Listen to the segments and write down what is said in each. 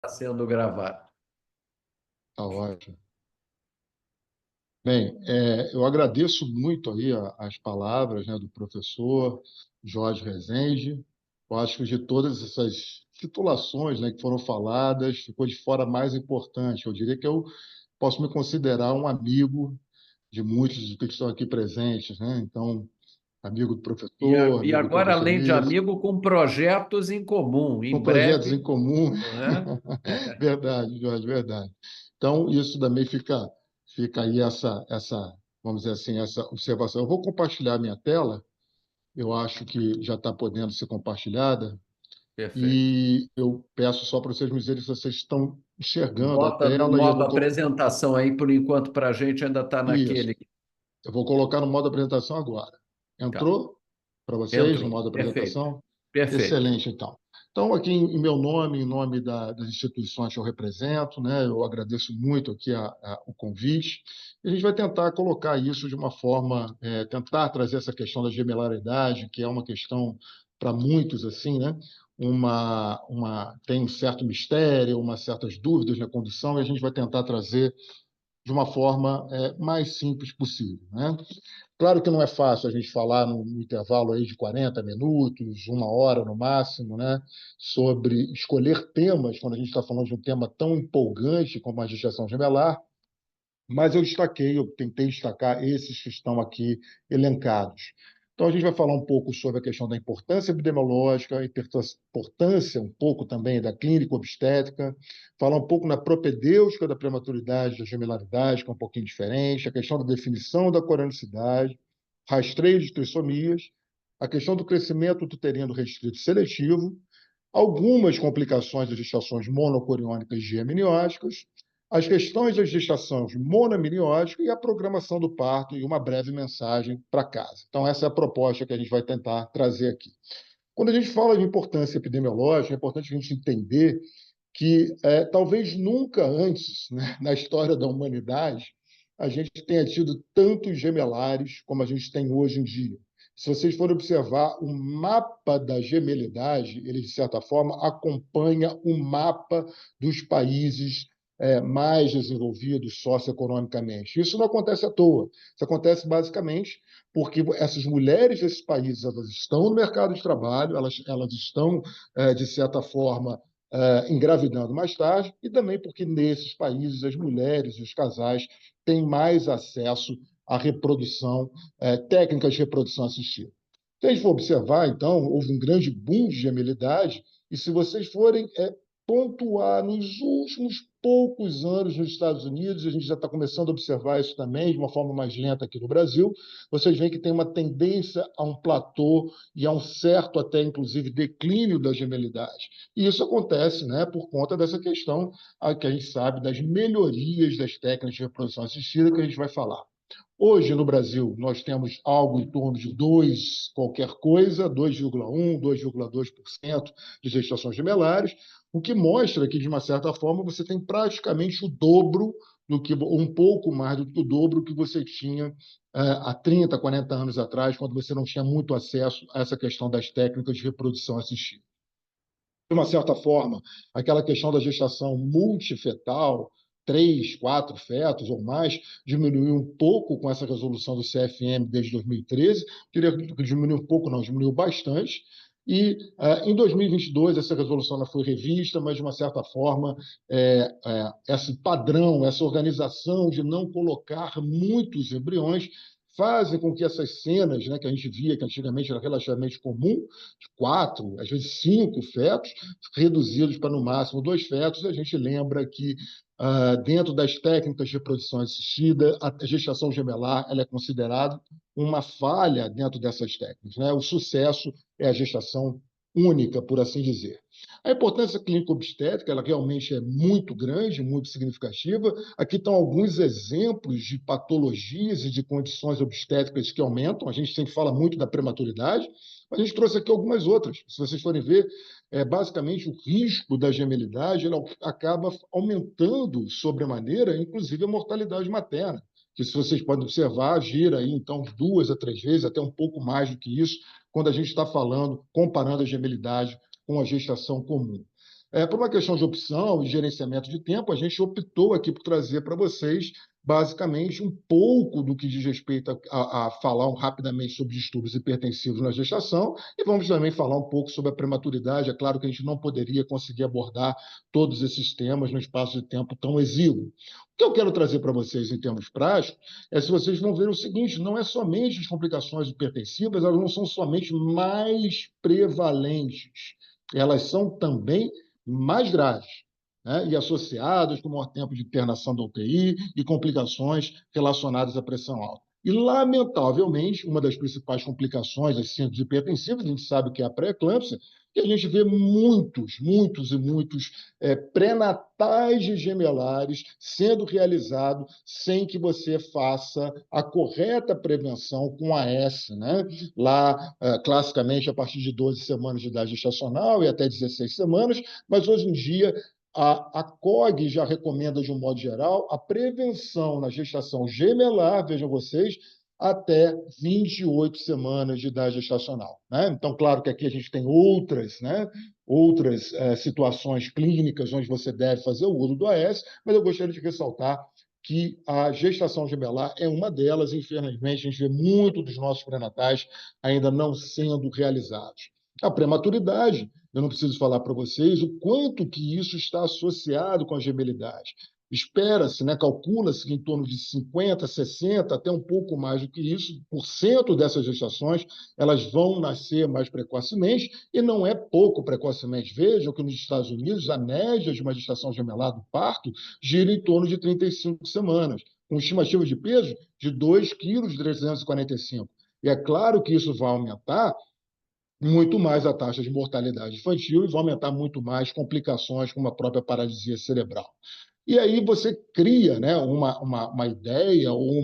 sendo gravado. Tá ótimo. Bem, eu agradeço muito aí as palavras, né, do professor Jorge Rezende. Eu acho que de todas essas titulações, né, que foram faladas, ficou de fora a mais importante. Eu diria que eu posso me considerar um amigo de muitos dos que estão aqui presentes, né? Então, amigo do professor, E amigo do agora, professor além de Nísio, amigo, com projetos em comum. Em com projetos em breve, comum. não é? Verdade, Jorge, verdade. Então, isso também fica aí vamos dizer assim, essa observação. Eu vou compartilhar minha tela, eu acho que já está podendo ser compartilhada, Perfeito. e eu peço só para vocês me dizerem se vocês estão enxergando a Bota no tela, e eu modo vou apresentação aí, por enquanto, para a gente ainda está isso, naquele. eu vou colocar no modo apresentação agora. Tá. Entrou para vocês no Entrou. modo Perfeito. apresentação? Perfeito. Excelente, então. Então, aqui em meu nome, em nome das instituições que eu represento, né, eu agradeço muito aqui o convite. E a gente vai tentar colocar isso de uma forma, tentar trazer essa questão da gemelaridade, que é uma questão para muitos assim, né? Tem um certo mistério, umas certas dúvidas na condução, e a gente vai tentar trazer de uma forma mais simples possível, né? Claro que não é fácil a gente falar no intervalo aí de 40 minutos, uma hora no máximo, né, sobre escolher temas, quando a gente está falando de um tema tão empolgante como a gestação gemelar, mas eu tentei destacar esses que estão aqui elencados. Então, a gente vai falar um pouco sobre a questão da importância epidemiológica, a importância um pouco também da clínica obstétrica, falar um pouco na propedêutica da prematuridade, da gemelaridade, que é um pouquinho diferente, a questão da definição da coronicidade, rastreio de trissomias, a questão do crescimento uterino restrito seletivo, algumas complicações das gestações monocoriônicas geamnióticas, as questões das gestações monoamnióticas e a programação do parto e uma breve mensagem para casa. Então, essa é a proposta que a gente vai tentar trazer aqui. Quando a gente fala de importância epidemiológica, é importante a gente entender que talvez nunca antes, né, na história da humanidade, a gente tenha tido tantos gemelares como a gente tem hoje em dia. Se vocês forem observar o mapa da gemelidade, ele, de certa forma, acompanha o mapa dos países mais desenvolvidos socioeconomicamente. Isso não acontece à toa. Isso acontece basicamente porque essas mulheres desses países elas estão no mercado de trabalho, elas estão, de certa forma, engravidando mais tarde, e também porque nesses países as mulheres e os casais têm mais acesso à reprodução, técnicas de reprodução assistida. Se a gente for observar, então, houve um grande boom de gemelidade, e se vocês forem pontuar nos últimos poucos anos nos Estados Unidos, a gente já está começando a observar isso também de uma forma mais lenta aqui no Brasil, vocês veem que tem uma tendência a um platô e a um certo até, inclusive, declínio da gemelidade. E isso acontece, né, por conta dessa questão que a gente sabe das melhorias das técnicas de reprodução assistida que a gente vai falar. Hoje, no Brasil, nós temos algo em torno de 2 qualquer coisa, 2,1, 2,2% de gestações gemelares, o que mostra que, de uma certa forma, você tem praticamente o dobro do que, um pouco mais do que o dobro que você tinha há 30, 40 anos atrás, quando você não tinha muito acesso a essa questão das técnicas de reprodução assistida. De uma certa forma, aquela questão da gestação multifetal, 3, 4 fetos ou mais, diminuiu um pouco com essa resolução do CFM desde 2013. Queria que diminuiu um pouco, não, diminuiu bastante. E em 2022 essa resolução ela foi revista, mas de uma certa forma esse padrão, essa organização de não colocar muitos embriões fazem com que essas cenas, né, que a gente via que antigamente era relativamente comum, de 4, às vezes 5 fetos, reduzidos para no máximo 2 fetos, a gente lembra que dentro das técnicas de reprodução assistida, a gestação gemelar ela é considerada uma falha dentro dessas técnicas, né? O sucesso é a gestação única, por assim dizer. A importância clínica obstétrica ela realmente é muito grande, muito significativa. Aqui estão alguns exemplos de patologias e de condições obstétricas que aumentam. A gente sempre fala muito da prematuridade, mas a gente trouxe aqui algumas outras. Se vocês forem ver, basicamente o risco da gemelidade ele acaba aumentando sobremaneira, inclusive a mortalidade materna, que se vocês podem observar, gira aí então de 2 a 3 vezes, até um pouco mais do que isso, quando a gente está falando, comparando a gemelidade com a gestação comum. Por uma questão de opção e gerenciamento de tempo, a gente optou aqui por trazer para vocês, basicamente, um pouco do que diz respeito a falar rapidamente sobre distúrbios hipertensivos na gestação e vamos também falar um pouco sobre a prematuridade. É claro que a gente não poderia conseguir abordar todos esses temas num espaço de tempo tão exíguo. O que eu quero trazer para vocês em termos práticos é se vocês vão ver o seguinte: não é somente as complicações hipertensivas, elas não são somente mais prevalentes, elas são também mais graves, né? E associadas com maior tempo de internação da UTI e complicações relacionadas à pressão alta. E, lamentavelmente, uma das principais complicações das síndromes hipertensivas, a gente sabe que é a pré-eclâmpsia, que a gente vê muitos pré-natais de gemelares sendo realizados sem que você faça a correta prevenção com AS, né? Lá, classicamente, a partir de 12 semanas de idade gestacional e até 16 semanas, mas hoje em dia a COG já recomenda, de um modo geral, a prevenção na gestação gemelar, vejam vocês, até 28 semanas de idade gestacional, né? Então, claro que aqui a gente tem outras situações clínicas onde você deve fazer o uso do AS, mas eu gostaria de ressaltar que a gestação gemelar é uma delas, e, infelizmente, a gente vê muito dos nossos pré-natais ainda não sendo realizados. A prematuridade, eu não preciso falar para vocês o quanto que isso está associado com a gemelidade. Espera-se, né, calcula-se que em torno de 50, 60, até um pouco mais do que isso, por cento dessas gestações, elas vão nascer mais precocemente, e não é pouco precocemente. Vejam que nos Estados Unidos, a média de uma gestação gemelar do parto gira em torno de 35 semanas, com estimativa de peso de 2,345 kg. E é claro que isso vai aumentar muito mais a taxa de mortalidade infantil e vai aumentar muito mais complicações como a própria paralisia cerebral. E aí você cria, né, uma ideia ou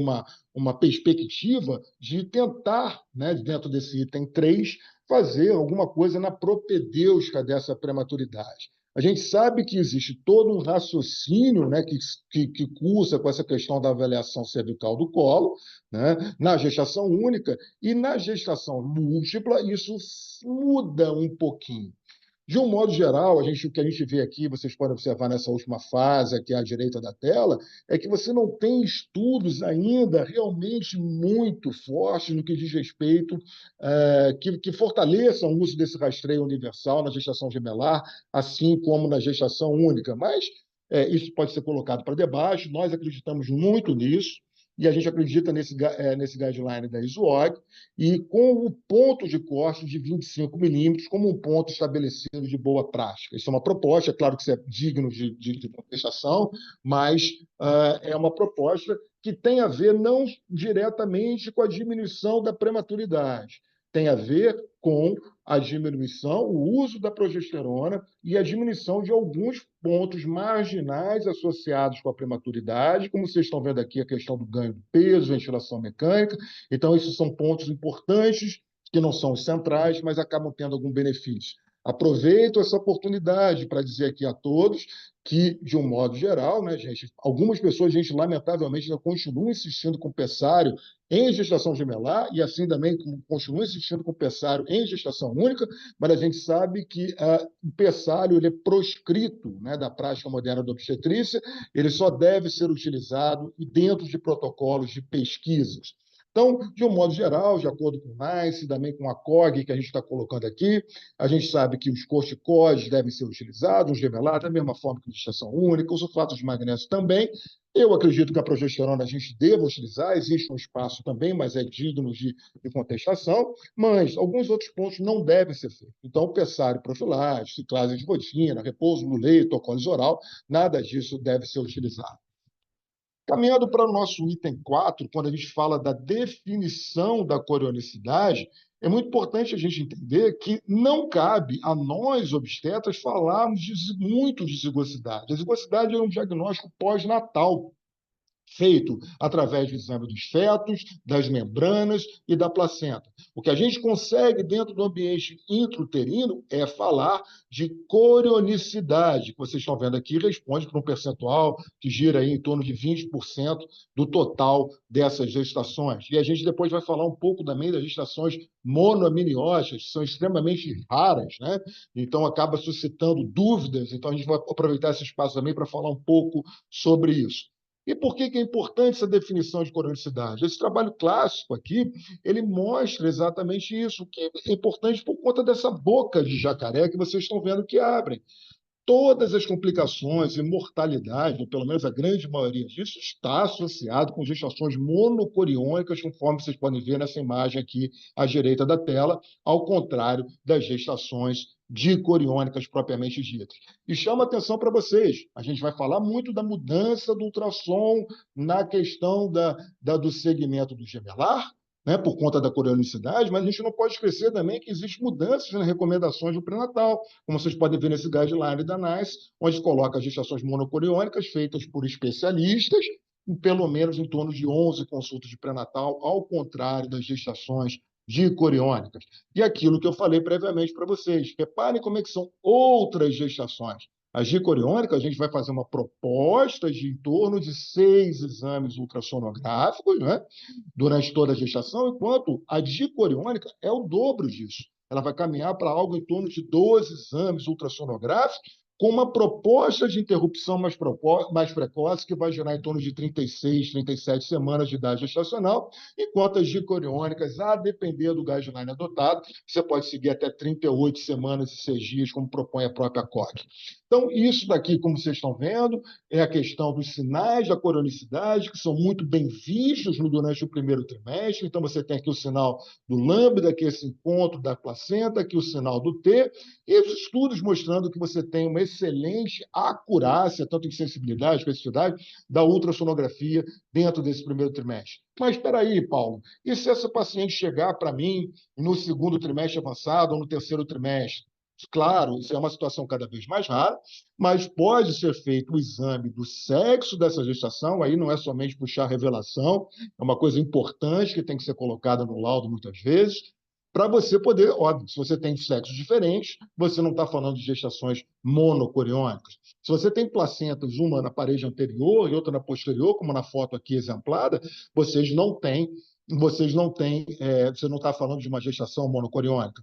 uma perspectiva de tentar, né, dentro desse item 3, fazer alguma coisa na propedêutica dessa prematuridade. A gente sabe que existe todo um raciocínio, né, que cursa com essa questão da avaliação cervical do colo, né, na gestação única, e na gestação múltipla isso muda um pouquinho. De um modo geral, o que a gente vê aqui, vocês podem observar nessa última fase, aqui à direita da tela, é que você não tem estudos ainda realmente muito fortes no que diz respeito, que fortaleçam o uso desse rastreio universal na gestação gemelar, assim como na gestação única. Mas isso pode ser colocado para debate, nós acreditamos muito nisso, e a gente acredita nesse guideline da ISOAG, e com o ponto de corte de 25 milímetros como um ponto estabelecido de boa prática. Isso é uma proposta, é claro que isso é digno de contestação, mas é uma proposta que tem a ver não diretamente com a diminuição da prematuridade, tem a ver com a diminuição, o uso da progesterona e a diminuição de alguns pontos marginais associados com a prematuridade, como vocês estão vendo aqui, a questão do ganho de peso, ventilação mecânica. Então, esses são pontos importantes, que não são os centrais, mas acabam tendo algum benefício. Aproveito essa oportunidade para dizer aqui a todos que, de um modo geral, né, gente, algumas pessoas, gente, lamentavelmente, ainda continuam insistindo com pessário em gestação gemelar e assim também continuam insistindo com pessário em gestação única, mas a gente sabe que o pessário ele é proscrito, né, da prática moderna da obstetrícia, ele só deve ser utilizado dentro de protocolos de pesquisas. Então, de um modo geral, de acordo com o NICE, também com a COG que a gente está colocando aqui, a gente sabe que os corticoides devem ser utilizados, os gemelatos, da mesma forma que a gestação única, os sulfatos de magnésio também. Eu acredito que a progesterona a gente deva utilizar, existe um espaço também, mas é digno de contestação, mas alguns outros pontos não devem ser feitos. Então, pessário profilático, ciclase de rotina, repouso no leito, ocólise oral, nada disso deve ser utilizado. Caminhando para o nosso item 4, quando a gente fala da definição da corionicidade, é muito importante a gente entender que não cabe a nós, obstetras, falarmos muito de zigosidade. A zigosidade é um diagnóstico pós-natal. feito através do exame dos fetos, das membranas e da placenta. O que a gente consegue dentro do ambiente intrauterino é falar de corionicidade, que vocês estão vendo aqui, responde para um percentual que gira aí em torno de 20% do total dessas gestações. E a gente depois vai falar um pouco também das gestações monoamnióticas, que são extremamente raras, né? Então acaba suscitando dúvidas, então a gente vai aproveitar esse espaço também para falar um pouco sobre isso. E por que é importante essa definição de cronicidade? Esse trabalho clássico aqui, ele mostra exatamente isso, que é importante por conta dessa boca de jacaré que vocês estão vendo que abrem. Todas as complicações e mortalidade, ou pelo menos a grande maioria disso, está associado com gestações monocoriônicas, conforme vocês podem ver nessa imagem aqui à direita da tela, ao contrário das gestações dicoriônicas propriamente ditas. E chama atenção para vocês, a gente vai falar muito da mudança do ultrassom na questão do segmento do gemelar, né, por conta da corionicidade, mas a gente não pode esquecer também que existem mudanças nas recomendações do pré-natal, como vocês podem ver nesse guideline da NICE, onde coloca as gestações monocoriônicas feitas por especialistas, pelo menos em torno de 11 consultas de pré-natal, ao contrário das gestações dicoriônicas. E aquilo que eu falei previamente para vocês, reparem como é que são outras gestações. As dicoriônicas, a gente vai fazer uma proposta de em torno de 6 exames ultrassonográficos, né, durante toda a gestação, enquanto a dicoriônica é o dobro disso. Ela vai caminhar para algo em torno de 12 exames ultrassonográficos, com uma proposta de interrupção mais precoce, que vai gerar em torno de 36, 37 semanas de idade gestacional, enquanto as dicoriônicas, a depender do guideline adotado, você pode seguir até 38 semanas e 6 dias, como propõe a própria COG. Então, isso daqui, como vocês estão vendo, é a questão dos sinais da coronicidade, que são muito bem vistos durante o primeiro trimestre. Então, você tem aqui o sinal do lambda, que é esse encontro da placenta, aqui o sinal do T, e os estudos mostrando que você tem uma excelente acurácia, tanto em sensibilidade, especificidade, da ultrassonografia dentro desse primeiro trimestre. Mas espera aí, Paulo, e se essa paciente chegar para mim no segundo trimestre avançado ou no terceiro trimestre? Claro, isso é uma situação cada vez mais rara, mas pode ser feito o exame do sexo dessa gestação, aí não é somente puxar revelação, é uma coisa importante que tem que ser colocada no laudo muitas vezes, para você poder, óbvio, se você tem sexos diferentes, você não está falando de gestações monocoriônicas. Se você tem placentas, uma na parede anterior e outra na posterior, como na foto aqui exemplada, vocês não têm, você não está falando de uma gestação monocoriônica.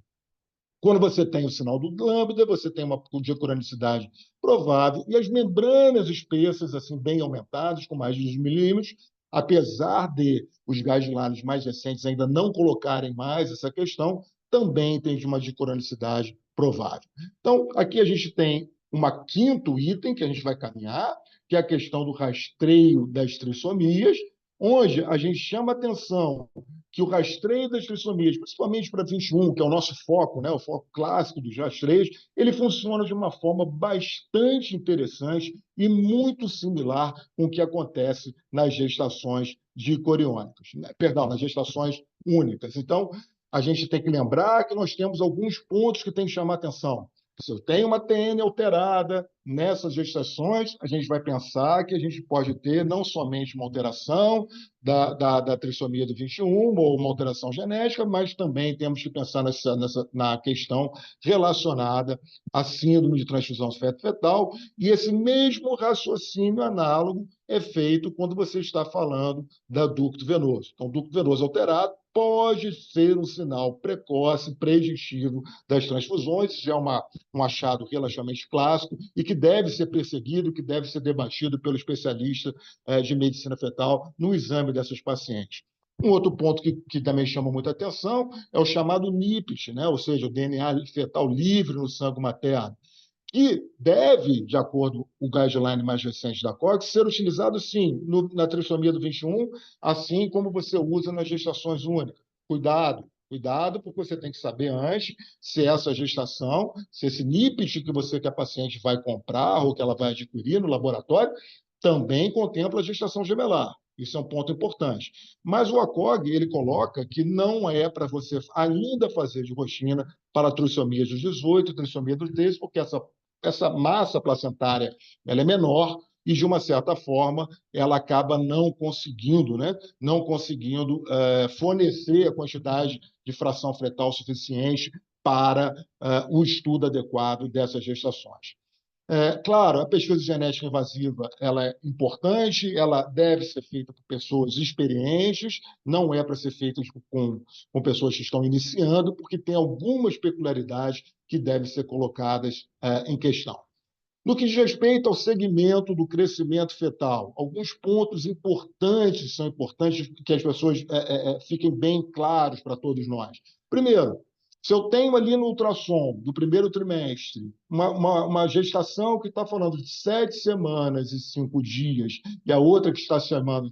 Quando você tem o sinal do lambda, você tem uma diacronicidade provável, e as membranas espessas, assim, bem aumentadas, com mais de 2 milímetros, apesar de os guidelines mais recentes ainda não colocarem mais essa questão, também tem uma dicronicidade provável. Então, aqui a gente tem um quinto item que a gente vai caminhar, que é a questão do rastreio das trissomias, onde a gente chama atenção que o rastreio das trissomias, principalmente para 21, que é o nosso foco, né, o foco clássico dos rastreios, ele funciona de uma forma bastante interessante e muito similar com o que acontece nas gestações dicoriônicas, né? Perdão, nas gestações únicas. Então, a gente tem que lembrar que nós temos alguns pontos que tem que chamar atenção. Se eu tenho uma TN alterada nessas gestações, a gente vai pensar que a gente pode ter não somente uma alteração da trissomia do 21 ou uma alteração genética, mas também temos que pensar na questão relacionada à síndrome de transfusão feto-fetal, e esse mesmo raciocínio análogo é feito quando você está falando da ducto venoso. Então, ducto venoso alterado pode ser um sinal precoce, preditivo das transfusões, isso é um achado relativamente clássico e que deve ser perseguido, que deve ser debatido pelo especialista de medicina fetal no exame dessas pacientes. Um outro ponto que também chama muita atenção é o chamado NIPT, né? Ou seja, o DNA fetal livre no sangue materno, que deve, de acordo com o guideline mais recente da COG, ser utilizado, sim, na trissomia do 21, assim como você usa nas gestações únicas. Cuidado, porque você tem que saber antes se essa gestação, se esse NIPT que a paciente vai comprar ou que ela vai adquirir no laboratório, também contempla a gestação gemelar. Isso é um ponto importante. Mas o ACOG, ele coloca que não é para você ainda fazer de rotina para a trissomia dos 18, trissomia dos 13, porque essa massa placentária ela é menor e, de uma certa forma, ela acaba não conseguindo, né? Não conseguindo fornecer a quantidade de fração fetal suficiente para o estudo adequado dessas gestações. Claro, a pesquisa genética invasiva ela é importante, ela deve ser feita por pessoas experientes, não é para ser feita com pessoas que estão iniciando, porque tem algumas peculiaridades que devem ser colocadas em questão. No que diz respeito ao segmento do crescimento fetal, alguns pontos importantes são importantes que as pessoas fiquem bem claros para todos nós. Primeiro, se eu tenho ali no ultrassom do primeiro trimestre uma gestação que está falando de 7 semanas e 5 dias, e a outra que está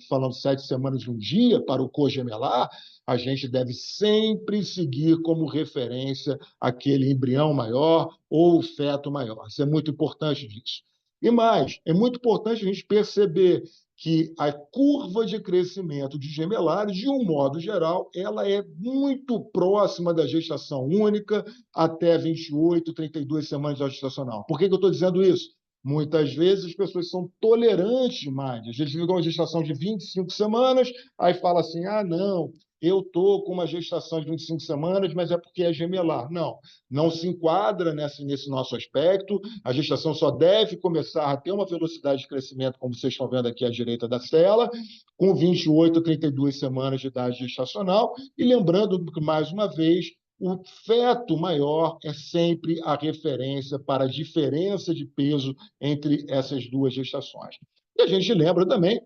falando 7 semanas e 1 dia para o cogemelar, a gente deve sempre seguir como referência aquele embrião maior ou o feto maior. Isso é muito importante disso. E mais, é muito importante a gente perceber que a curva de crescimento de gemelários, de um modo geral, ela é muito próxima da gestação única até 28, 32 semanas de gestacional. Por que eu estou dizendo isso? Muitas vezes as pessoas são tolerantes demais. A gente vive uma gestação de 25 semanas, aí fala assim, não, eu estou com uma gestação de 25 semanas, mas é porque é gemelar. Não, não se enquadra nesse nosso aspecto. A gestação só deve começar a ter uma velocidade de crescimento, como vocês estão vendo aqui à direita da tela, com 28 a 32 semanas de idade gestacional. E lembrando que, mais uma vez, o feto maior é sempre a referência para a diferença de peso entre essas duas gestações. E a gente lembra também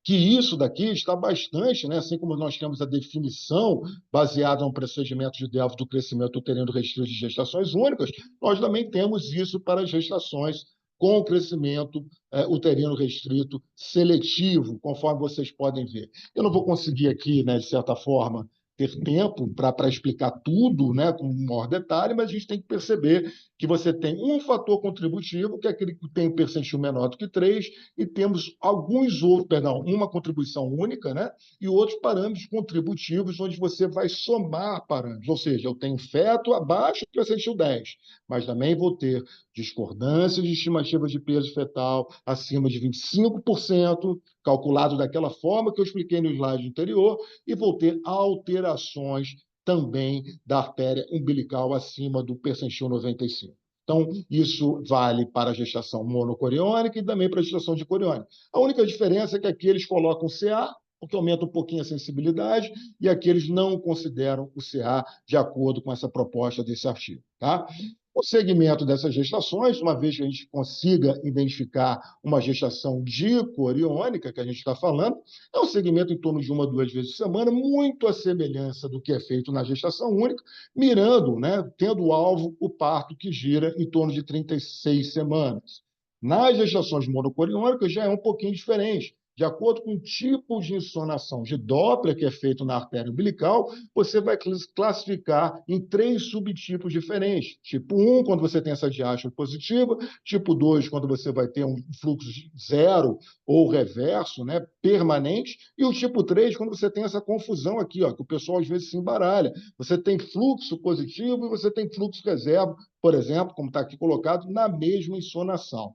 que isso daqui está bastante, né? Assim como nós temos a definição baseada no procedimento de Delphi do crescimento uterino restrito de gestações únicas, nós também temos isso para as gestações com crescimento uterino restrito seletivo, conforme vocês podem ver. Eu não vou conseguir aqui, né, de certa forma, ter tempo para explicar tudo, né, com maior detalhe, mas a gente tem que perceber que você tem um fator contributivo, que é aquele que tem um percentil menor do que 3, e temos alguns outros, uma contribuição única, né, e outros parâmetros contributivos, onde você vai somar parâmetros. Ou seja, eu tenho feto abaixo do percentil 10, mas também vou ter discordância de estimativa de peso fetal acima de 25%, calculado daquela forma que eu expliquei no slide anterior, e vou ter alterações também da artéria umbilical acima do percentil 95. Então, isso vale para a gestação monocoriônica e também para a gestação dicoriônica. A única diferença é que aqui eles colocam CA, porque aumenta um pouquinho a sensibilidade, e aqui eles não consideram o CA de acordo com essa proposta desse artigo. Tá? O segmento dessas gestações, uma vez que a gente consiga identificar uma gestação dicoriônica, que a gente está falando, é um segmento em torno de 1 a 2 vezes por semana, muito à semelhança do que é feito na gestação única, mirando, né, tendo o alvo o parto que gira em torno de 36 semanas. Nas gestações monocoriônicas já é um pouquinho diferente. De acordo com o tipo de insonação de Doppler que é feito na artéria umbilical, você vai classificar em 3 subtipos diferentes. Tipo 1, quando você tem essa diástole positiva. Tipo 2, quando você vai ter um fluxo zero ou reverso, né, permanente. E o tipo 3, quando você tem essa confusão aqui, que o pessoal às vezes se embaralha. Você tem fluxo positivo e você tem fluxo reserva, por exemplo, como está aqui colocado, na mesma insonação.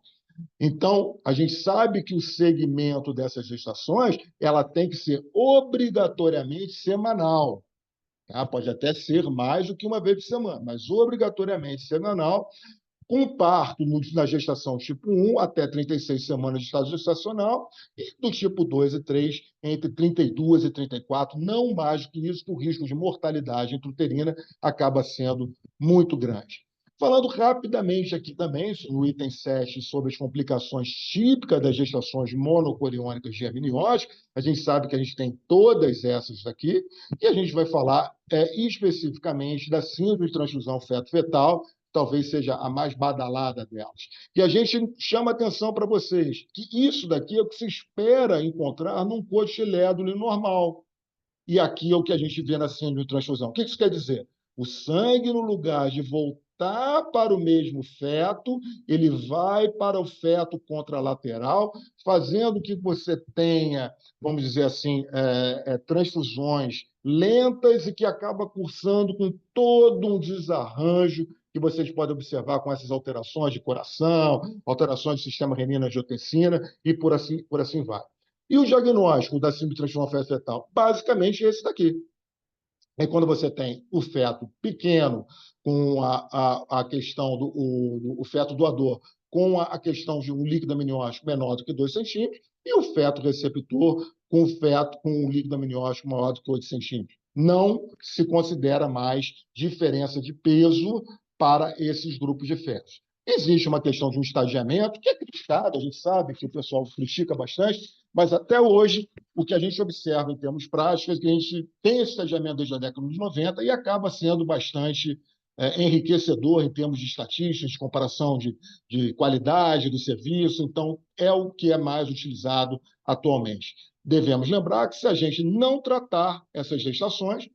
Então, a gente sabe que o segmento dessas gestações ela tem que ser obrigatoriamente semanal. Tá? Pode até ser mais do que 1 vez por semana, mas obrigatoriamente semanal, com parto na gestação tipo 1 até 36 semanas de estado gestacional e do tipo 2 e 3 entre 32 e 34, não mais do que isso, que o risco de mortalidade intrauterina acaba sendo muito grande. Falando rapidamente aqui também, no item 7, sobre as complicações típicas das gestações monocoriônicas germinióticas, a gente sabe que a gente tem todas essas daqui, e a gente vai falar especificamente da síndrome de transfusão feto-fetal, talvez seja a mais badalada delas. E a gente chama atenção para vocês que isso daqui é o que se espera encontrar num cotilédone normal. E aqui é o que a gente vê na síndrome de transfusão. O que isso quer dizer? O sangue, no lugar de voltar para o mesmo feto, ele vai para o feto contralateral, fazendo que você tenha, vamos dizer assim, transfusões lentas e que acaba cursando com todo um desarranjo que vocês podem observar com essas alterações de coração, alterações do sistema renina-angiotensina e por assim vai. E o diagnóstico da síndrome de transtorno fetal? Basicamente esse daqui. É quando você tem o feto pequeno, com a questão do feto doador, com a questão de um líquido amniótico menor do que 2 centímetros, e o feto receptor com o feto com um líquido amniótico maior do que 8 centímetros. Não se considera mais diferença de peso para esses grupos de fetos. Existe uma questão de um estagiamento, que é criticado, a gente sabe que o pessoal critica bastante, mas até hoje o que a gente observa em termos práticos é que a gente tem esse estagiamento desde a década de 90 e acaba sendo bastante enriquecedor em termos de estatísticas, de comparação de qualidade do serviço. Então, é o que é mais utilizado atualmente. Devemos lembrar que se a gente não tratar essas gestações,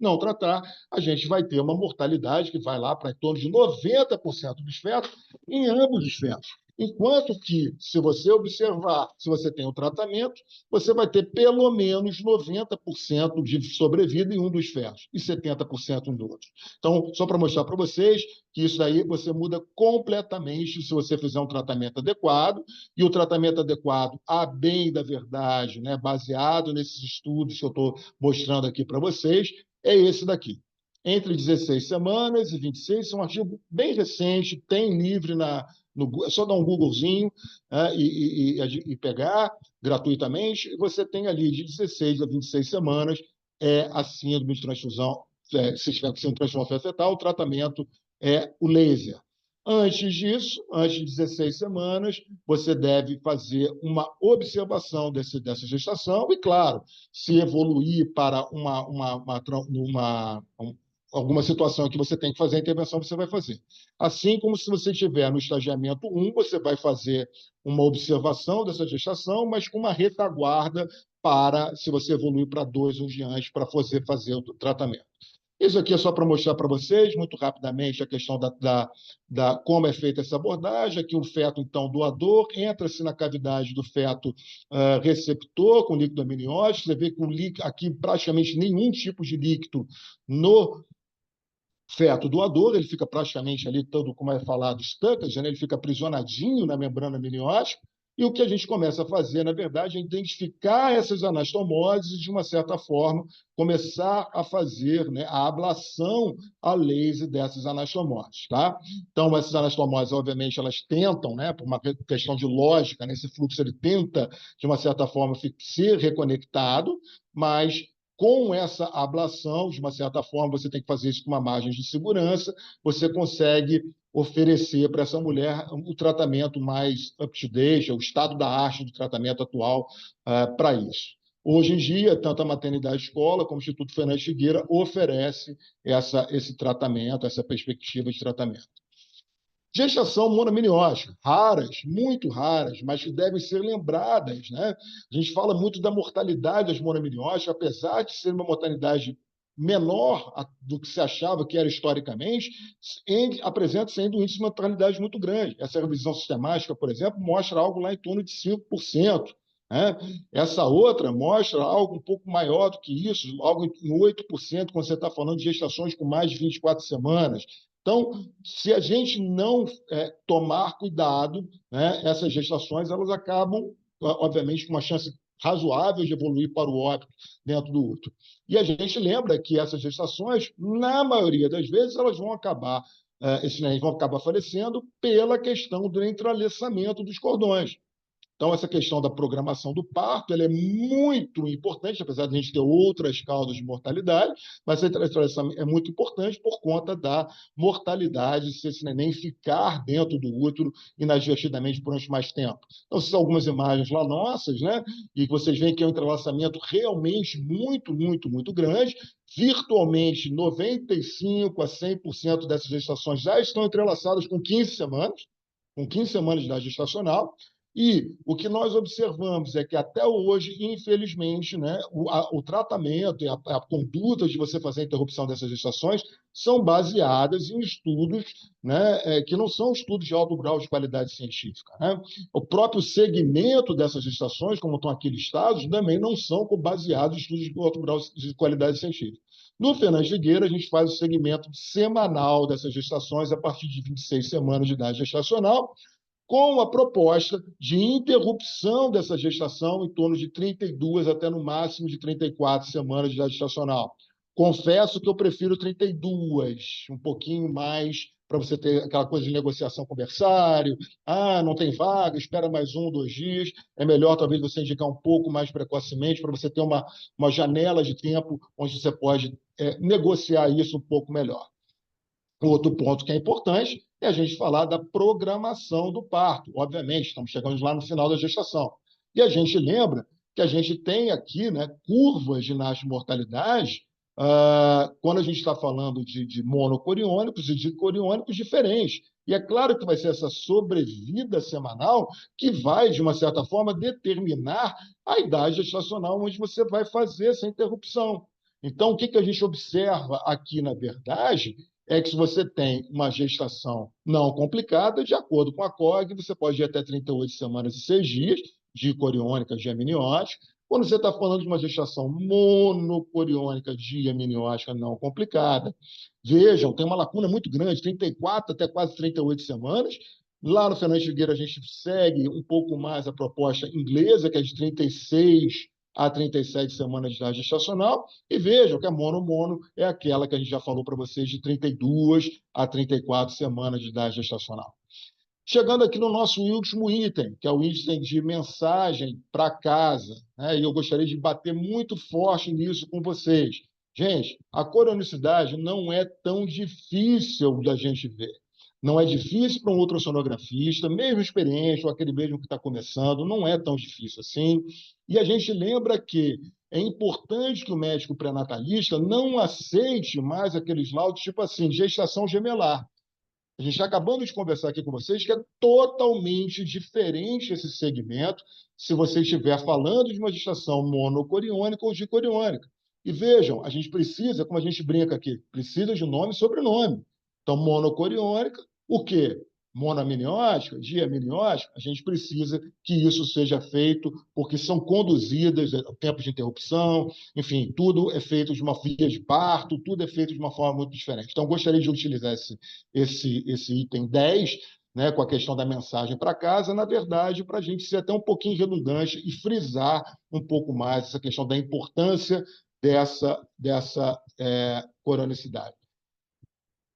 a gente vai ter uma mortalidade que vai lá para em torno de 90% dos fetos em ambos os fetos. Enquanto que, se você observar, se você tem um tratamento, você vai ter pelo menos 90% de sobrevida em um dos fetos e 70% no outro. Então, só para mostrar para vocês que isso daí você muda completamente se você fizer um tratamento adequado, e o tratamento adequado, a bem da verdade, né, baseado nesses estudos que eu estou mostrando aqui para vocês, é esse daqui. Entre 16 semanas e 26, é um artigo bem recente, tem livre é só dar um Googlezinho e pegar gratuitamente, e você tem ali de 16 a 26 semanas a síndrome de transfusão, se estiver com síndrome de transfusão fetal, o tratamento é o laser. Antes disso, antes de 16 semanas, você deve fazer uma observação dessa gestação e, claro, se evoluir para alguma situação que você tem que fazer a intervenção, você vai fazer. Assim como se você estiver no estagiamento 1, você vai fazer uma observação dessa gestação, mas com uma retaguarda para, se você evoluir para 2 ou diante, para fazer o tratamento. Isso aqui é só para mostrar para vocês, muito rapidamente, a questão da como é feita essa abordagem. Aqui o feto, então, doador, entra-se na cavidade do feto receptor, com líquido amniótico. Você vê que aqui praticamente nenhum tipo de líquido no feto doador, ele fica praticamente ali todo, como é falado, estanque, né? Ele fica aprisionadinho na membrana amniótica, e o que a gente começa a fazer, na verdade, é identificar essas anastomoses e, de uma certa forma, começar a fazer, né, a ablação a laser dessas anastomoses. Tá? Então, essas anastomoses, obviamente, elas tentam, né, por uma questão de lógica, né, esse fluxo ele tenta, de uma certa forma, ser reconectado, mas com essa ablação, de uma certa forma, você tem que fazer isso com uma margem de segurança, você consegue oferecer para essa mulher o tratamento mais up-to-date, o estado da arte do tratamento atual para isso. Hoje em dia, tanto a maternidade escola como o Instituto Fernandes Figueira oferece esse tratamento, essa perspectiva de tratamento. Gestação monoamniótica, raras, muito raras, mas que devem ser lembradas. Né? A gente fala muito da mortalidade das monoamnióticas, apesar de ser uma mortalidade menor do que se achava que era historicamente, apresenta sendo um índice de mortalidade muito grande. Essa revisão sistemática, por exemplo, mostra algo lá em torno de 5%. Né? Essa outra mostra algo um pouco maior do que isso, algo em 8%, quando você está falando de gestações com mais de 24 semanas. Então, se a gente não tomar cuidado, né, essas gestações elas acabam, obviamente, com uma chance razoável de evoluir para o óbito dentro do útero. E a gente lembra que essas gestações, na maioria das vezes, elas vão acabar, esses nenéns vão acabar falecendo pela questão do entrelaçamento dos cordões. Então, essa questão da programação do parto ela é muito importante, apesar de a gente ter outras causas de mortalidade, mas essa é muito importante por conta da mortalidade se esse neném ficar dentro do útero inadvertidamente durante mais tempo. Então, são algumas imagens lá nossas, né? E vocês veem que é um entrelaçamento realmente muito, muito, muito grande. Virtualmente 95% a 100% dessas gestações já estão entrelaçadas com 15 semanas de idade gestacional. E o que nós observamos é que até hoje, infelizmente, né, o tratamento e a conduta de você fazer a interrupção dessas gestações são baseadas em estudos, né, que não são estudos de alto grau de qualidade científica, né? O próprio segmento dessas gestações, como estão aqui listados, também não são baseados em estudos de alto grau de qualidade científica. No Fernandes Figueira, a gente faz o segmento semanal dessas gestações a partir de 26 semanas de idade gestacional, com a proposta de interrupção dessa gestação em torno de 32 até no máximo de 34 semanas de idade gestacional. Confesso que eu prefiro 32, um pouquinho mais para você ter aquela coisa de negociação com o berçário. Ah, não tem vaga, espera mais 1, 2 dias. É melhor talvez você indicar um pouco mais precocemente para você ter uma janela de tempo onde você pode negociar isso um pouco melhor. Outro ponto que é importante é a gente falar da programação do parto. Obviamente, estamos chegando lá no final da gestação. E a gente lembra que a gente tem aqui, né, curvas de nascimortalidade quando a gente está falando de monocoriônicos e de coriônicos diferentes. E é claro que vai ser essa sobrevida semanal que vai, de uma certa forma, determinar a idade gestacional onde você vai fazer essa interrupção. Então, o que a gente observa aqui, na verdade, é que se você tem uma gestação não complicada, de acordo com a COG, você pode ir até 38 semanas e 6 dias de coriônica de amniótica. Quando você está falando de uma gestação monocoriônica de amniótica não complicada, vejam, tem uma lacuna muito grande, 34 até quase 38 semanas. Lá no Fernandes Figueira, a gente segue um pouco mais a proposta inglesa, que é de 36 a 37 semanas de idade gestacional, e vejam que a mono-mono é aquela que a gente já falou para vocês, de 32 a 34 semanas de idade gestacional. Chegando aqui no nosso último item, que é o item de mensagem para casa, né? E eu gostaria de bater muito forte nisso com vocês. Gente, a corionicidade não é tão difícil da gente ver. Não é difícil para um ultrassonografista, mesmo experiente, ou aquele mesmo que está começando, não é tão difícil assim. E a gente lembra que é importante que o médico pré-natalista não aceite mais aqueles laudos tipo assim, gestação gemelar. A gente está acabando de conversar aqui com vocês que é totalmente diferente esse segmento se você estiver falando de uma gestação monocoriônica ou dicoriônica. E vejam, a gente precisa, como a gente brinca aqui, precisa de nome e sobrenome. Então, monocoriônica, o quê? Monoamniótica, diamniótica, a gente precisa que isso seja feito, porque são conduzidas tempos de interrupção, enfim, tudo é feito de uma via de parto, tudo é feito de uma forma muito diferente. Então, gostaria de utilizar esse item 10, né, com a questão da mensagem para casa, na verdade, para a gente ser até um pouquinho redundante e frisar um pouco mais essa questão da importância dessa coronicidade.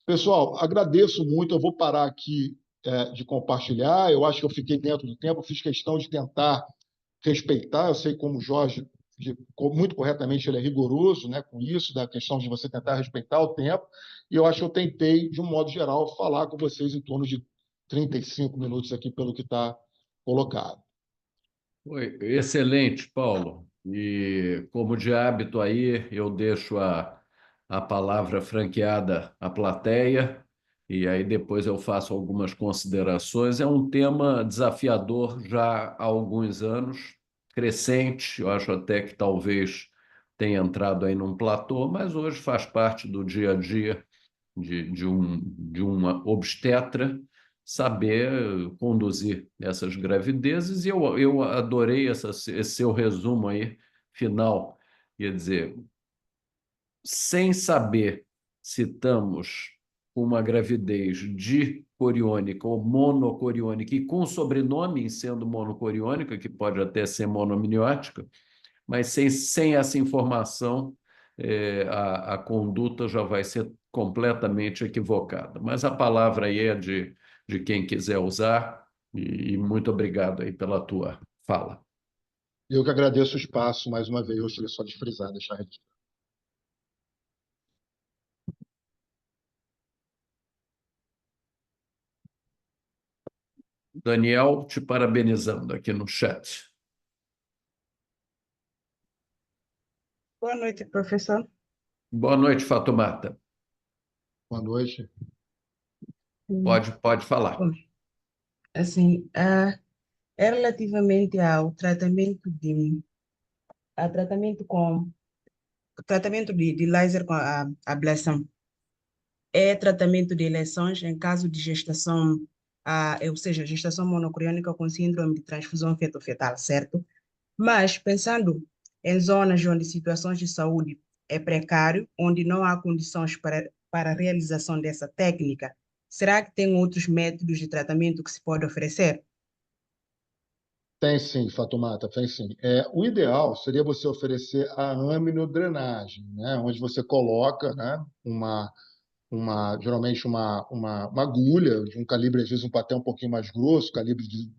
Pessoal, agradeço muito. Eu vou parar aqui de compartilhar. Eu acho que eu fiquei dentro do tempo, fiz questão de tentar respeitar. Eu sei como o Jorge, muito corretamente, ele é rigoroso, né, com isso, da questão de você tentar respeitar o tempo. E eu acho que eu tentei, de um modo geral, falar com vocês em torno de 35 minutos aqui, pelo que está colocado. Foi excelente, Paulo. E, como de hábito aí, eu deixo a palavra franqueada à plateia, e aí depois eu faço algumas considerações. É um tema desafiador já há alguns anos, crescente, eu acho até que talvez tenha entrado aí num platô, mas hoje faz parte do dia a dia de uma obstetra saber conduzir essas gravidezes, e eu adorei esse seu resumo aí, final. Quer dizer, sem saber se estamos com uma gravidez dicoriônica ou monocoriônica, e com sobrenome sendo monocoriônica, que pode até ser monoamniótica, mas sem essa informação, a conduta já vai ser completamente equivocada. Mas a palavra aí é de quem quiser usar, e muito obrigado aí pela tua fala. Eu que agradeço o espaço, mais uma vez, eu gostaria só de frisar, deixar registrado. Daniel, te parabenizando aqui no chat. Boa noite, professor. Boa noite, Fatumata. Boa noite. Pode falar. Assim, É relativamente ao tratamento de laser com a ablação. É tratamento de lesões em caso de gestação, ou seja, gestação monocoriônica com síndrome de transfusão feto-fetal, certo? Mas pensando em zonas onde situações de saúde é precário, onde não há condições para a realização dessa técnica, será que tem outros métodos de tratamento que se pode oferecer? Tem sim, Fatumata, tem sim. O ideal seria você oferecer a aminodrenagem, né, onde você coloca, né, geralmente uma agulha de um calibre, às vezes até um pouquinho mais grosso, calibre de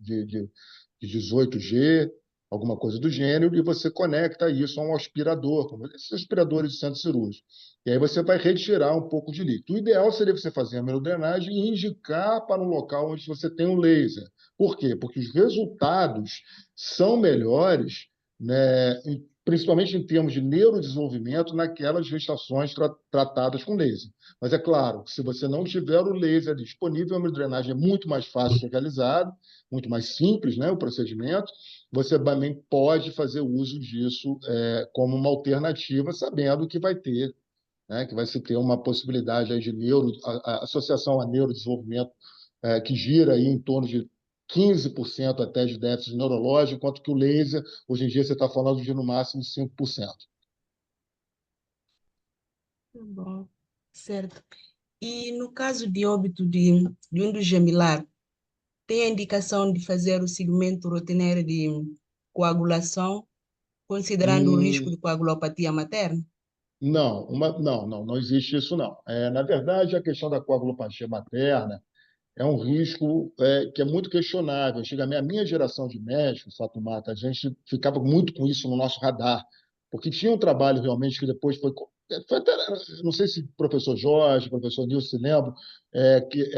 18G, alguma coisa do gênero, e você conecta isso a um aspirador, como esses aspiradores de centro cirúrgico. E aí você vai retirar um pouco de líquido. O ideal seria você fazer a menodrenagem e indicar para um local onde você tem um laser. Por quê? Porque os resultados são melhores, né, principalmente em termos de neurodesenvolvimento, naquelas gestações tratadas com laser. Mas é claro, se você não tiver o laser disponível, a hemodrenagem é muito mais fácil de ser realizada, muito mais simples, né, o procedimento. Você também pode fazer uso disso como uma alternativa, sabendo que vai ter, né, que vai se ter uma possibilidade aí de a associação a neurodesenvolvimento que gira aí em torno de 15% até de déficit neurológico, enquanto que o laser, hoje em dia, você está falando de no máximo 5%. Tá bom, certo. E no caso de óbito de um dos gemilar, tem a indicação de fazer o segmento rotineiro de coagulação, considerando o risco Hum, de coagulopatia materna? não, não existe isso não. Na verdade, a questão da coagulopatia materna é um risco que é muito questionável. Antigamente, a minha geração de médicos, Fatumata, a gente ficava muito com isso no nosso radar, porque tinha um trabalho realmente que depois foi até, não sei se o professor Jorge, o professor Nilson se lembram, que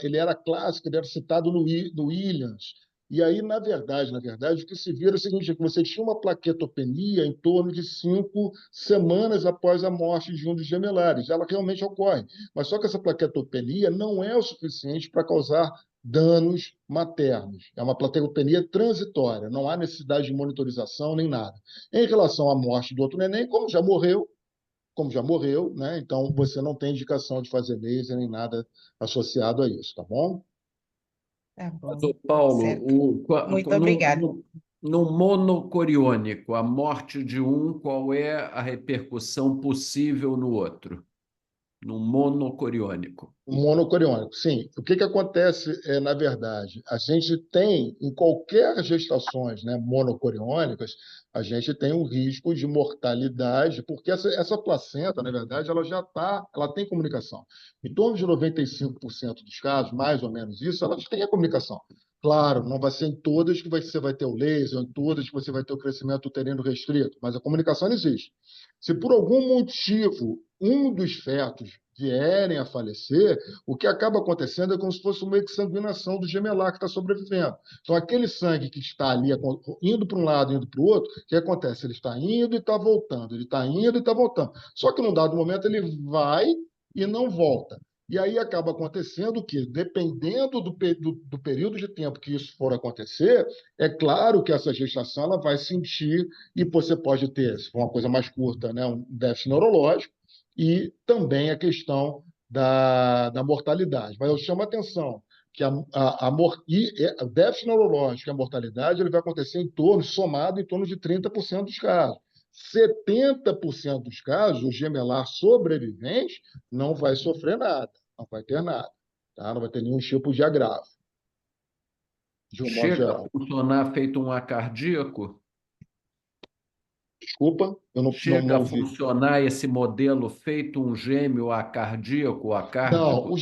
ele era clássico, ele era citado no Williams. E aí, na verdade, o que se vira é o seguinte, é que você tinha uma plaquetopenia em torno de 5 semanas após a morte de um dos gemelares. Ela realmente ocorre. Mas só que essa plaquetopenia não é o suficiente para causar danos maternos. É uma plaquetopenia transitória, não há necessidade de monitorização nem nada. Em relação à morte do outro neném, como já morreu, né? Então você não tem indicação de fazer laser nem nada associado a isso, tá bom? Tá Mas, bom, ô, Paulo, certo. Muito obrigada. no monocoriônico, a morte de um, qual é a repercussão possível no outro? No monocoriônico. Monocoriônico, sim. O que acontece na verdade, a gente tem, em qualquer gestações, né, monocoriônicas, a gente tem um risco de mortalidade, porque essa placenta, na verdade, ela tem comunicação. Em torno de 95% dos casos, mais ou menos isso, elas têm a comunicação. Claro, não vai ser em todas que você vai ter o laser, em todas que você vai ter o crescimento uterino restrito, mas a comunicação existe. Se por algum motivo um dos fetos vierem a falecer, o que acaba acontecendo é como se fosse uma exsanguinação do gemelar que está sobrevivendo. Então, aquele sangue que está ali indo para um lado, indo para o outro, o que acontece? Ele está indo e está voltando, ele está indo e está voltando. Só que num dado momento ele vai e não volta. E aí acaba acontecendo que, dependendo do período de tempo que isso for acontecer, é claro que essa gestação ela vai sentir, e você pode ter, se for uma coisa mais curta, né, um déficit neurológico, e também a questão da mortalidade. Mas eu chamo a atenção que o déficit neurológico e a mortalidade ele vai acontecer somado em torno de 30% dos casos. 70% dos casos, o gemelar sobrevivente não vai sofrer nada, não vai ter nada, tá? Não vai ter nenhum tipo de agravo, de um modo Chega a geral. funcionar feito um acardíaco? Desculpa, eu não Chega a ouvi. funcionar esse modelo feito um gêmeo acardíaco, Não, acárdico?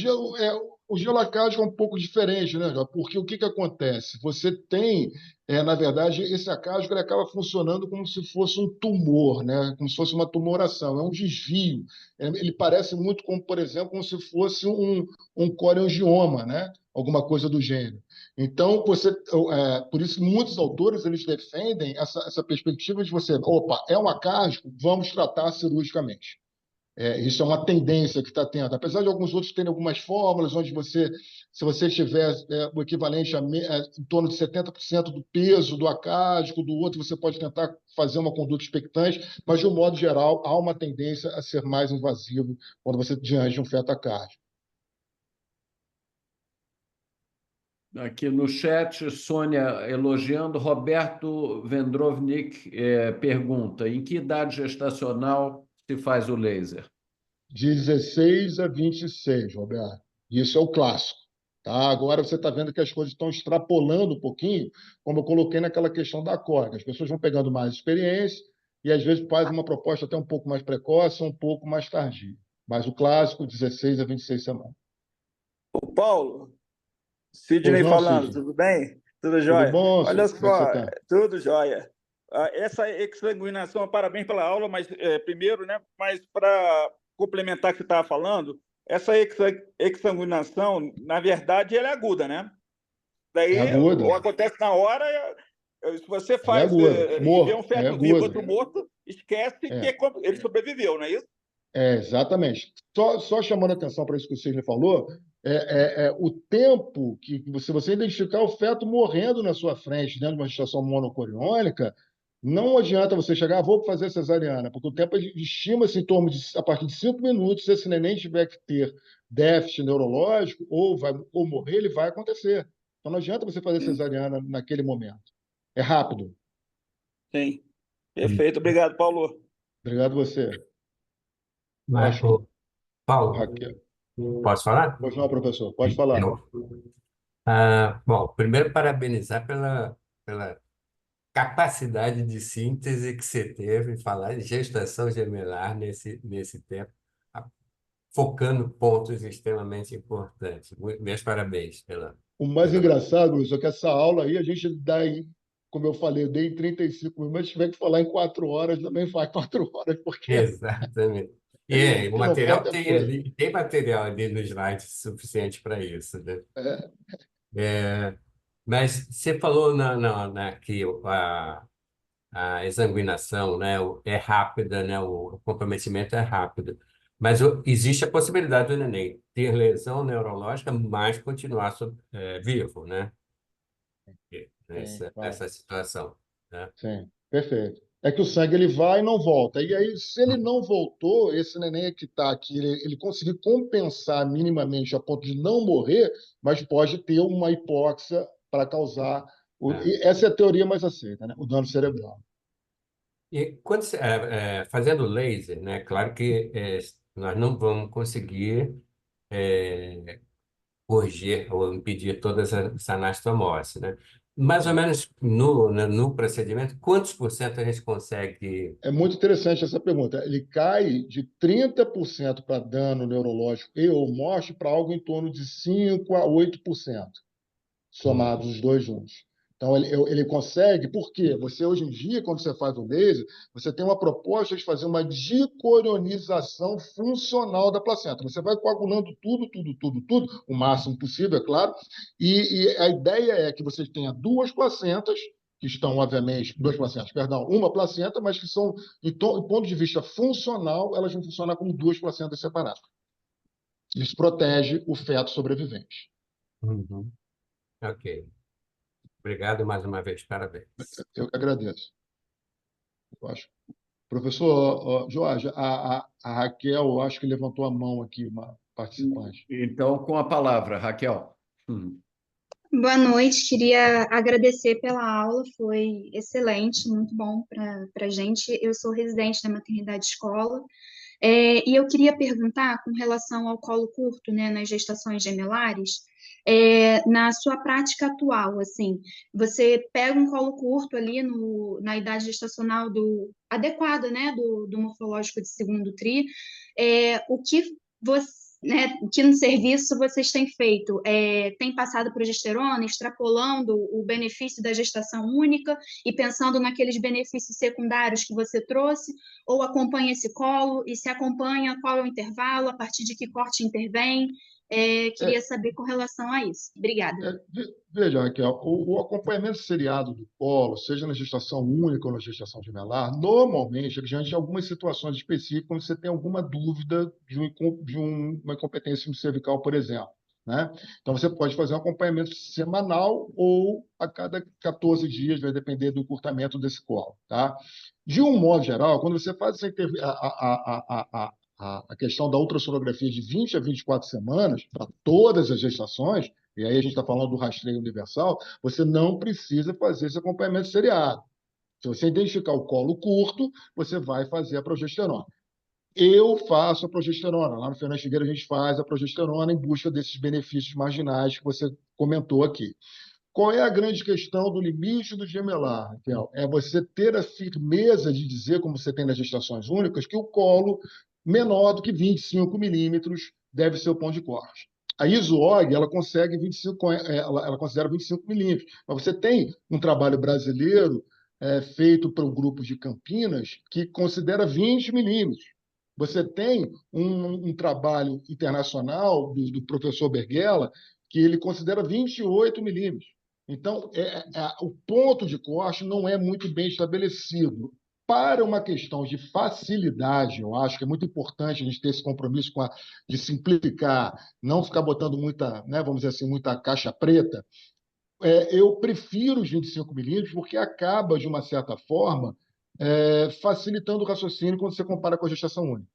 o gelo acádico é um pouco diferente, né, Jó? Porque o que acontece? Você tem, na verdade, esse acádico ele acaba funcionando como se fosse um tumor, né? Como se fosse uma tumoração, é um desvio. Ele parece muito como, por exemplo, como se fosse um coreangioma, né? Alguma coisa do gênero. Então, por isso muitos autores eles defendem essa perspectiva de você, opa, é um acádico, vamos tratar cirurgicamente. Isso é uma tendência que está tendo. Apesar de alguns outros terem algumas fórmulas, onde você, se você tiver o equivalente em torno de 70% do peso do acádico, do outro, você pode tentar fazer uma conduta expectante, mas, de um modo geral, há uma tendência a ser mais invasivo quando você diante de um feto acárdico. Aqui no chat, Sônia elogiando, Roberto Vendrovnik pergunta: em que idade gestacional se faz o laser? De 16 a 26, Roberto. Isso é o clássico. Tá? Agora você está vendo que as coisas estão extrapolando um pouquinho, como eu coloquei naquela questão da corda. As pessoas vão pegando mais experiência e, às vezes, faz uma proposta até um pouco mais precoce, um pouco mais tardia. Mas o clássico, 16 a 26 semanas. Ô, Paulo, Pois Sidney não, falando, Cid? tudo bem? Tudo Tudo jóia? bom, Olha Cid? Como é que você só, está? tudo jóia. Essa exsanguinação, parabéns pela aula, mas primeiro, né? Mas para complementar o que você estava falando, essa exsanguinação, na verdade, ela é aguda, né? É Daí, aguda. ou acontece na hora, se você Ela é faz aguda. e vê um É feto vivo, aguda. outro morto, esquece que É. ele sobreviveu, não é isso? Exatamente. Só chamando a atenção para isso que o Sidney falou, o tempo que você identificar o feto morrendo na sua frente, dentro de uma gestação monocoriônica, não adianta você chegar, vou fazer cesariana, porque o tempo estima-se em torno de, a partir de 5 minutos, se esse neném tiver que ter déficit neurológico ou morrer, ele vai acontecer. Então não adianta você fazer Sim, cesariana naquele momento. É rápido. sim. Perfeito. Obrigado, Paulo. Obrigado a você. Mas, Acho que Paulo, Raquel. posso falar? Pois não, professor, pode falar. Bom, primeiro parabenizar pela capacidade de síntese que você teve em falar de gestação gemelar nesse tempo, ah, focando pontos extremamente importantes. Meus parabéns O mais pela... engraçado, professor, é que essa aula aí a gente dá em, como eu falei, eu dei em 35 minutos, mas se tiver que falar em 4 horas, também faz 4 horas, porque, Exatamente. O porque o feto material é coisa. tem material ali no slide suficiente para isso, né? É, Mas você falou que a exsanguinação, né, é rápida, né, o comprometimento é rápido. Mas existe a possibilidade do neném ter lesão neurológica, mas continuar vivo, né, sim, vai. nessa situação, né? Sim, perfeito. É que o sangue ele vai e não volta. E aí, se ele não voltou, esse neném que está aqui, ele conseguir compensar minimamente a ponto de não morrer, mas pode ter uma hipóxia para causar. É. E essa é a teoria mais aceita, né? O dano cerebral. E fazendo laser, né, claro que nós não vamos conseguir corrigir ou impedir toda essa anastomose, né? Mais ou Sim. menos no procedimento, quantos por cento a gente consegue? É muito interessante essa pergunta. Ele cai de 30% para dano neurológico e ou morte para algo em torno de 5 a 8%, somados os dois juntos. Então, ele consegue, por quê? Você, hoje em dia, quando você faz o laser, você tem uma proposta de fazer uma dicorionização funcional da placenta. Você vai coagulando tudo, o máximo possível, é claro, e a ideia é que você tenha duas placentas, que estão, obviamente, duas placentas, perdão, uma placenta, mas que são, em ponto de vista funcional, elas vão funcionar como duas placentas separadas. Isso protege o feto sobrevivente. Uhum. Ok. Obrigado mais uma vez. Parabéns. Eu que agradeço. Eu acho. Professor Jorge, a Raquel, eu acho que levantou a mão aqui, uma participante. Então, com a palavra, Raquel. Boa noite, queria agradecer pela aula, foi excelente, muito bom para a gente. Eu sou residente da maternidade escola, e eu queria perguntar com relação ao colo curto, né, nas gestações gemelares, na sua prática atual, assim, você pega um colo curto ali na idade gestacional adequada, né, do morfológico de segundo tri, o que você né, que no serviço vocês têm feito? Tem passado progesterona, extrapolando o benefício da gestação única e pensando naqueles benefícios secundários que você trouxe? Ou acompanha esse colo? E se acompanha, qual é o intervalo? A partir de que corte intervém? Queria saber com relação a isso. Obrigada. Veja, Raquel, o acompanhamento seriado do colo, seja na gestação única ou na gestação gemelar, normalmente, diante de algumas situações específicas, quando você tem alguma dúvida de uma incompetência cervical, por exemplo, né? Então, você pode fazer um acompanhamento semanal ou a cada 14 dias, vai depender do encurtamento desse colo, tá? De um modo geral, quando você faz a questão da ultrassonografia de 20 a 24 semanas, para todas as gestações, e aí a gente está falando do rastreio universal, você não precisa fazer esse acompanhamento seriado. Se você identificar o colo curto, você vai fazer a progesterona. Eu faço a progesterona. Lá no Fernando Figueiredo a gente faz a progesterona em busca desses benefícios marginais que você comentou aqui. Qual é a grande questão do limite do gemelar, Raquel? É você ter a firmeza de dizer, como você tem nas gestações únicas, que o colo menor do que 25 milímetros deve ser o ponto de corte. A ISOOG, ela consegue 25, ela considera 25 milímetros, mas você tem um trabalho brasileiro feito para o grupo de Campinas que considera 20 milímetros. Você tem um trabalho internacional do professor Berghella que ele considera 28 milímetros. Então, o ponto de corte não é muito bem estabelecido. Para uma questão de facilidade, eu acho que é muito importante a gente ter esse compromisso de simplificar, não ficar botando muita, né, vamos dizer assim, muita caixa preta. Eu prefiro os 25 milímetros porque acaba, de uma certa forma, facilitando o raciocínio quando você compara com a gestação única.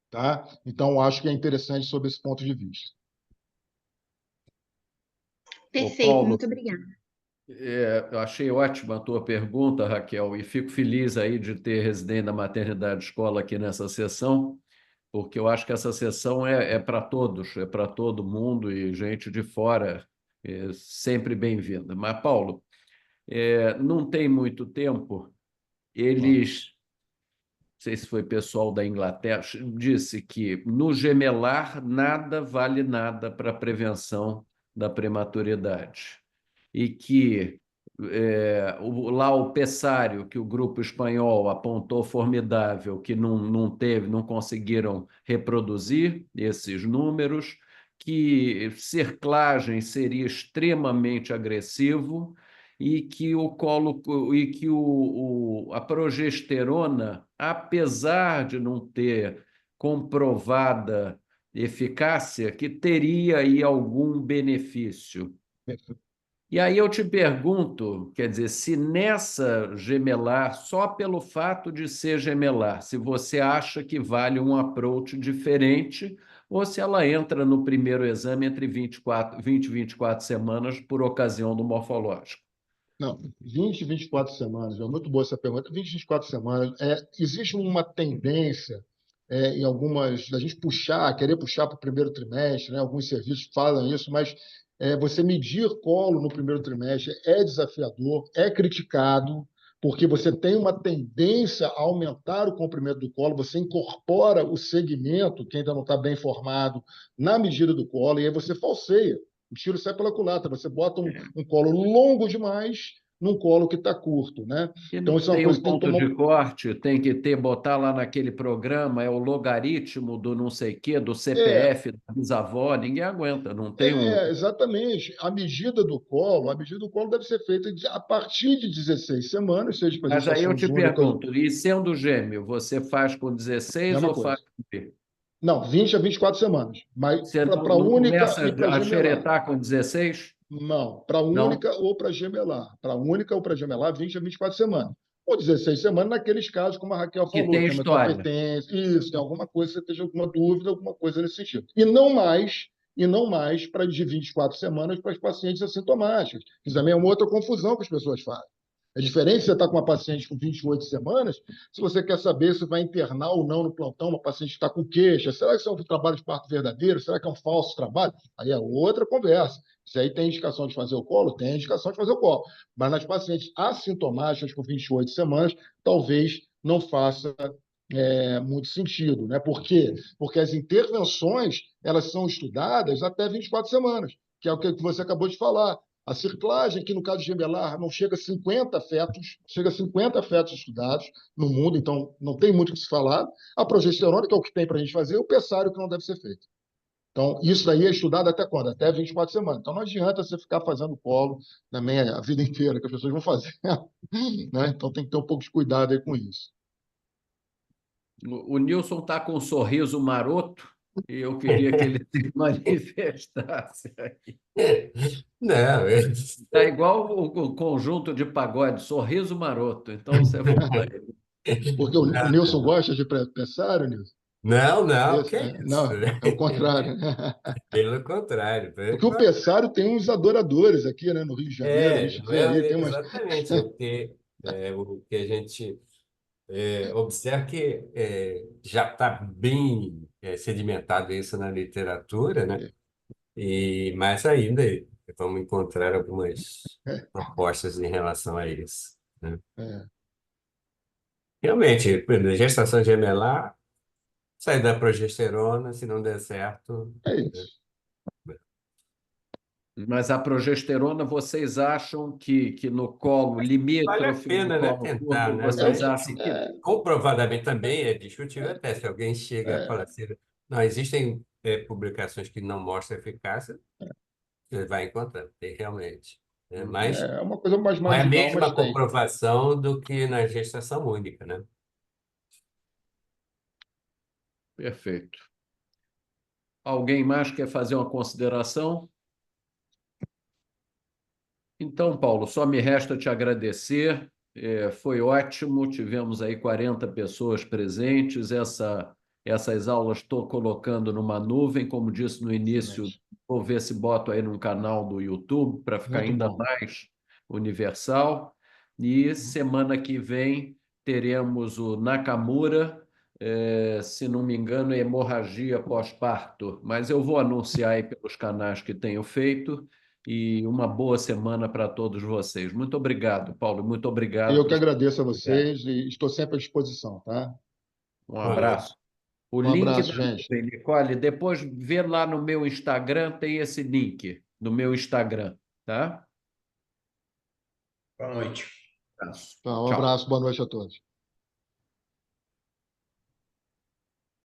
Tá? Então, acho que é interessante sob esse ponto de vista. Perfeito, Paulo, muito obrigada. eu achei ótima a tua pergunta, Raquel, e fico feliz aí de ter residente da maternidade escola aqui nessa sessão, porque eu acho que essa sessão é para todos, é para todo mundo e gente de fora é sempre bem-vinda. Mas, Paulo, não tem muito tempo, eles, não sei se foi pessoal da Inglaterra, disse que no gemelar nada vale nada para a prevenção da prematuridade. E que lá o Pessário, que o grupo espanhol apontou formidável, que não conseguiram reproduzir esses números, que cerclagem seria extremamente agressivo e que a progesterona, apesar de não ter comprovada eficácia, que teria aí algum benefício. E aí eu te pergunto, quer dizer, se nessa gemelar, só pelo fato de ser gemelar, se você acha que vale um approach diferente, ou se ela entra no primeiro exame entre 20 e 24 semanas por ocasião do morfológico. Não, 20, 24 semanas, é muito boa essa pergunta. 20, 24 semanas, existe uma tendência em algumas, da gente querer puxar para o primeiro trimestre, né? Alguns serviços falam isso, mas você medir colo no primeiro trimestre é desafiador, é criticado, porque você tem uma tendência a aumentar o comprimento do colo, você incorpora o segmento, que ainda não está bem formado, na medida do colo, e aí você falseia. O tiro sai pela culatra. Você bota um colo longo demais num colo que está curto, né? E Então, não isso é uma tem coisa um que tem que ponto tomar. de corte, tem que botar lá naquele programa, é o logaritmo do não sei quê, do CPF, da bisavó, ninguém aguenta, não tem um. Exatamente. A medida do colo deve ser feita a partir de 16 semanas, seja para Mas aí eu gestações te únicas, pergunto, e sendo gêmeo, você faz com 16 mesma ou faz coisa. com quê? Não, 20 a 24 semanas, mas Você para não única começa e para a gemelar. xeretar com 16? Não, para Não? única ou para gemelar. Para única ou para gemelar, 20 a 24 semanas. Ou 16 semanas, naqueles casos, como a Raquel Que falou, tem tem uma história. incompetência, isso, tem alguma coisa, você esteja alguma dúvida, alguma coisa nesse sentido. E não mais para de 24 semanas para os pacientes assintomáticos. Isso também é uma outra confusão que as pessoas fazem. É diferente você estar com uma paciente com 28 semanas, se você quer saber se vai internar ou não no plantão, uma paciente que está com queixa, será que isso é um trabalho de parto verdadeiro? Será que é um falso trabalho? Aí é outra conversa. Se aí tem indicação de fazer o colo, tem indicação de fazer o colo. Mas nas pacientes assintomáticas com 28 semanas, talvez não faça muito sentido. Né? Por quê? Porque as intervenções elas são estudadas até 24 semanas, que é o que você acabou de falar. A circlagem, que no caso de gemelar, não chega a 50 fetos, chega a 50 fetos estudados no mundo, então não tem muito o que se falar. A progesterona, que é o que tem para a gente fazer, e o pessário, que não deve ser feito. Então, isso daí é estudado até quando? Até 24 semanas. Então, não adianta você ficar fazendo colo também a vida inteira, que as pessoas vão fazer, né? Então, tem que ter um pouco de cuidado aí com isso. O Nilson está com um sorriso maroto e eu queria que ele se manifestasse aqui. Não, Está igual o conjunto de pagode, sorriso maroto. Então, você fala aí. Porque o Nilson gosta de pressário, Nilson? não, não, que isso? Não, é o contrário. Pelo contrário. Porque o Pessário tem uns adoradores aqui, né, no Rio de Janeiro. A gente Não vê aí, é tem umas. exatamente o que a gente observa que já está bem sedimentado isso na literatura, né? Mas ainda vamos encontrar algumas propostas em relação a isso, né? É, Realmente, por exemplo, gestação gemelar, sair da progesterona, se não der certo. é isso. Mas a progesterona, vocês acham que no colo Vale a limítrofe, no pena, né, colo tentar, curto, né? vocês Mas acham que... comprovadamente também é discutível até se alguém chega a É, falar assim, não, existem publicações que não mostram eficácia, você vai encontrar, tem realmente, né? Mas é uma coisa mais não é a marginal, mas mesma tem. comprovação do que na gestação única, né? Perfeito. Alguém mais quer fazer uma consideração? Então, Paulo, só me resta te agradecer. Foi ótimo, tivemos aí 40 pessoas presentes. Essas aulas estou colocando numa nuvem, como disse no início, Excelente. vou ver se boto aí num canal do YouTube para ficar Muito ainda bom. mais universal. E semana que vem teremos o Nakamura, se não me engano, hemorragia pós-parto. Mas eu vou anunciar aí pelos canais que tenho feito e uma boa semana para todos vocês. Muito obrigado, Paulo. Muito obrigado Eu por que agradeço a estar. vocês e estou sempre à disposição, tá? Um Valeu. abraço. O Um link abraço, da gente. nuvem, Nicole, depois vê lá no meu Instagram, tem esse link no meu Instagram, tá? Boa noite. Abraço. Tá, um Tchau. abraço, boa noite a todos.